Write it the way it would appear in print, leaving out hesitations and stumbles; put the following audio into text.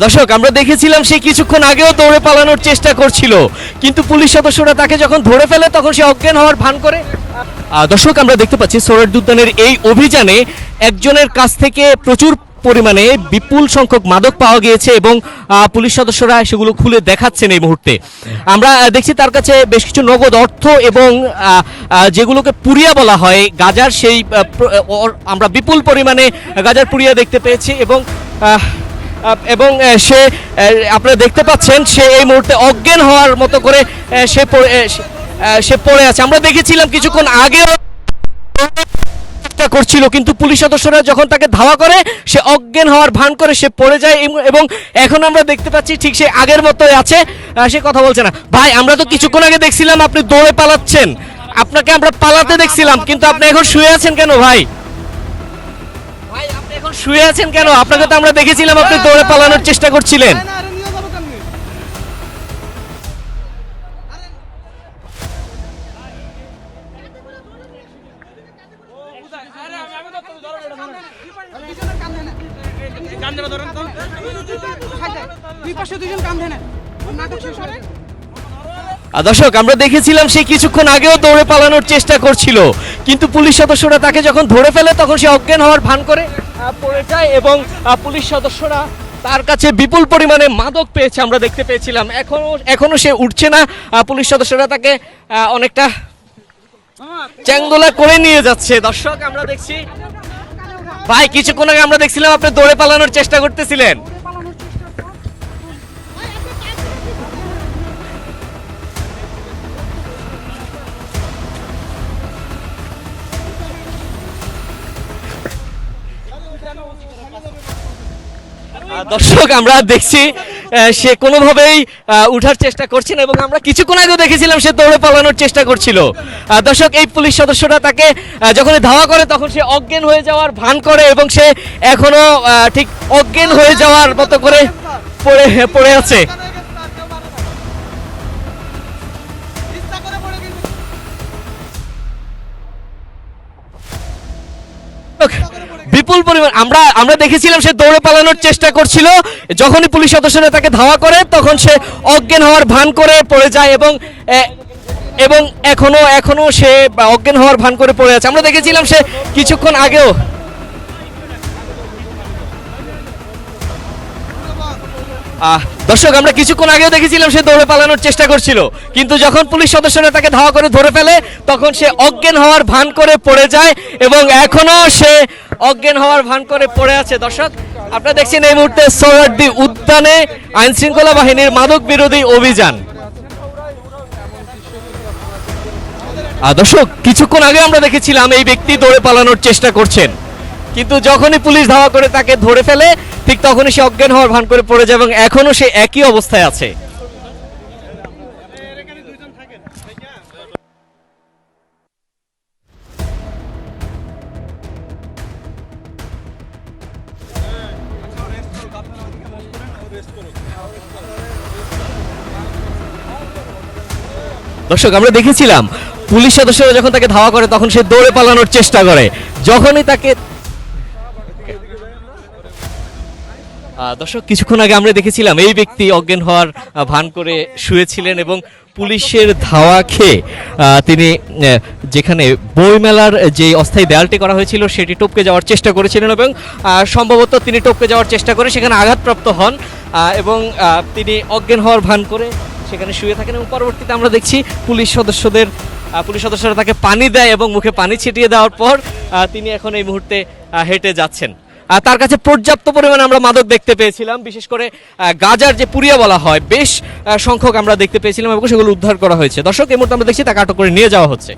দর্শক আমরা দেখেছিলাম সে কিছুক্ষণ আগেও দৌড়ে পালানোর চেষ্টা করছিল, কিন্তু পুলিশ সদস্যরা তাকে যখন ধরে ফেলে তখন সে অজ্ঞান হওয়ার ভান করে। দর্শক আমরা দেখতে পাচ্ছি সোহরাওয়ার্দী উদ্যানের এই অভিযানে একজনের কাছ থেকে প্রচুর পরিমাণে বিপুল সংখ্যক মাদক পাওয়া গিয়েছে এবং পুলিশ সদস্যরা সেগুলো খুলে দেখাচ্ছেন এই মুহূর্তে। আমরা দেখছি তার কাছে বেশ কিছু নগদ অর্থ এবং যেগুলোকে পুড়িয়া বলা হয় গাজার, সেই আমরা বিপুল পরিমাণে গাজার পুড়িয়া দেখতে পেয়েছি এবং সে আপনারা দেখতে পাচ্ছেন সে এই মুহূর্তে অজ্ঞান হওয়ার মতো করে সে পড়ে আছে। আমরা দেখেছিলাম কিছুক্ষণ আগেও করছিল, কিন্তু পুলিশ সদস্যরা যখন তাকে ধাওয়া করে সে অজ্ঞান হওয়ার ভান করে সে পড়ে যায় এবং এখন আমরা দেখতে পাচ্ছি ঠিক সে আগের মতোই আছে, সে কথা বলছে না। ভাই আমরা তো কিছুক্ষণ আগে দেখছিলাম আপনি দৌড়ে পালাচ্ছেন, আপনাকে আমরা পালাতে দেখছিলাম, কিন্তু আপনি এখন শুয়ে আছেন কেন ভাই? ভাই আপনি এখন শুয়ে আছেন কেন? আপনাকে তো আমরা দেখেছিলাম আপনি দৌড়ে পালানোর চেষ্টা করছিলেন। দর্শক আমরা দেখেছিলাম সে কিছুক্ষণ আগেও দৌড়ে পালানোর চেষ্টা করছিল, কিন্তু পুলিশ সদস্যরা তাকে যখন ধরে ফেলে তখন সে অজ্ঞান হওয়ার ভান করে পড়ে যায় এবং পুলিশ সদস্যরা তার কাছে বিপুল পরিমাণে মাদক পেয়েছে আমরা দেখতে পেয়েছিলাম। এখনো সে উঠছে না, পুলিশ সদস্যরা তাকে অনেকটা চ্যাংদোলা করে নিয়ে যাচ্ছে। দর্শক আমরা দেখছি ভাই কিছুক্ষণ আগে আমরা দেখছিলাম আপনি দৌড়ে পালানোর চেষ্টা করতেছিলেন। দর্শক আমরা দেখছি সে কোনোভাবেই উঠার চেষ্টা করছে না এবং আমরা কিছুক্ষণ আগে দেখেছিলাম সে দৌড়ে পালানোর চেষ্টা করছিল। দর্শক এই পুলিশ সদস্যরা তাকে যখন ধাওয়া করে তখন সে অজ্ঞান হয়ে যাওয়ার ভান করে এবং সে এখনো ঠিক অজ্ঞান হয়ে যাওয়ার মতো করে পড়ে আছে। বিপুল পরিমাণ আমরা দেখেছিলাম সে দৌড়ে পালানোর চেষ্টা করছিল, যখনই পুলিশ সদস্যরা তাকে ধাওয়া করে তখন সে অজ্ঞান হওয়ার ভান করে পড়ে যায় এবং এখনো সে অজ্ঞান হওয়ার ভান করে পড়ে আছে। আমরা দেখেছিলাম সে কিছুক্ষণ আগেও দর্শক আমরা কিছুক্ষণ আগেও দেখেছিলাম সে দৌড়ে পালানোর চেষ্টা করছিল, কিন্তু যখন পুলিশ সদস্যরা তাকে ধাওয়া করে ধরে ফেলে তখন সে অজ্ঞান হওয়ার ভান করে পড়ে যায় এবং এখনো সে অজ্ঞান হওয়ার ভান করে পড়ে আছে। দর্শক আপনারা দেখছেন এই মুহূর্তে সোহরাওয়ার্দী উদ্যানে আইন শৃঙ্খলা বাহিনীর মাদক বিরোধী অভিযান। দর্শক কিছুক্ষণ আগে আমরা দেখেছিলাম এই ব্যক্তি দৌড়ে পালানোর চেষ্টা করছেন, কিন্তু যখনই পুলিশ ধাওয়া করে তাকে ধরে ফেলে ঠিক তখনই সে অজ্ঞান হওয়ার ভান করে পড়ে যায় এবং এখনো সে একই অবস্থায় আছে। দর্শক আমরা দেখেছিলাম পুলিশ সদস্যরা যখন তাকে ধাওয়া করে তখন সে দৌড়ে পালানোর চেষ্টা করে, যখনই তাকে দর্শক কিছুক্ষণ আগে আমরা দেখেছিলাম এই ব্যক্তি অজ্ঞান হওয়ার ভান করে শুয়েছিলেন এবং পুলিশের ধাওয়া খেয়ে তিনি যেখানে বইমেলার যে অস্থায়ী দেয়ালটি করা হয়েছিল সেটি টপকে যাওয়ার চেষ্টা করেছিলেন এবং সম্ভবত তিনি টপকে যাওয়ার চেষ্টা করে সেখানে আঘাতপ্রাপ্ত হন এবং তিনি অজ্ঞান হওয়ার ভান করে সেখানে শুয়ে থাকেন এবং পরবর্তীতে আমরা দেখছি পুলিশ সদস্যরা তাকে পানি দেয় এবং মুখে পানি ছিটিয়ে দেওয়ার পর তিনি এখন এই মুহূর্তে হেঁটে যাচ্ছেন। তার কাছে পর্যাপ্ত পরিমাণে আমরা মাদক দেখতে পেয়েছিলাম, বিশেষ করে গাজার যে পুড়িয়া বলা হয় বেশ সংখ্যক আমরা দেখতে পেয়েছিলাম এবং সেগুলো উদ্ধার করা হয়েছে। দর্শক এই মুহূর্তে আমরা দেখছি তাকে আটক করে নিয়ে যাওয়া হচ্ছে।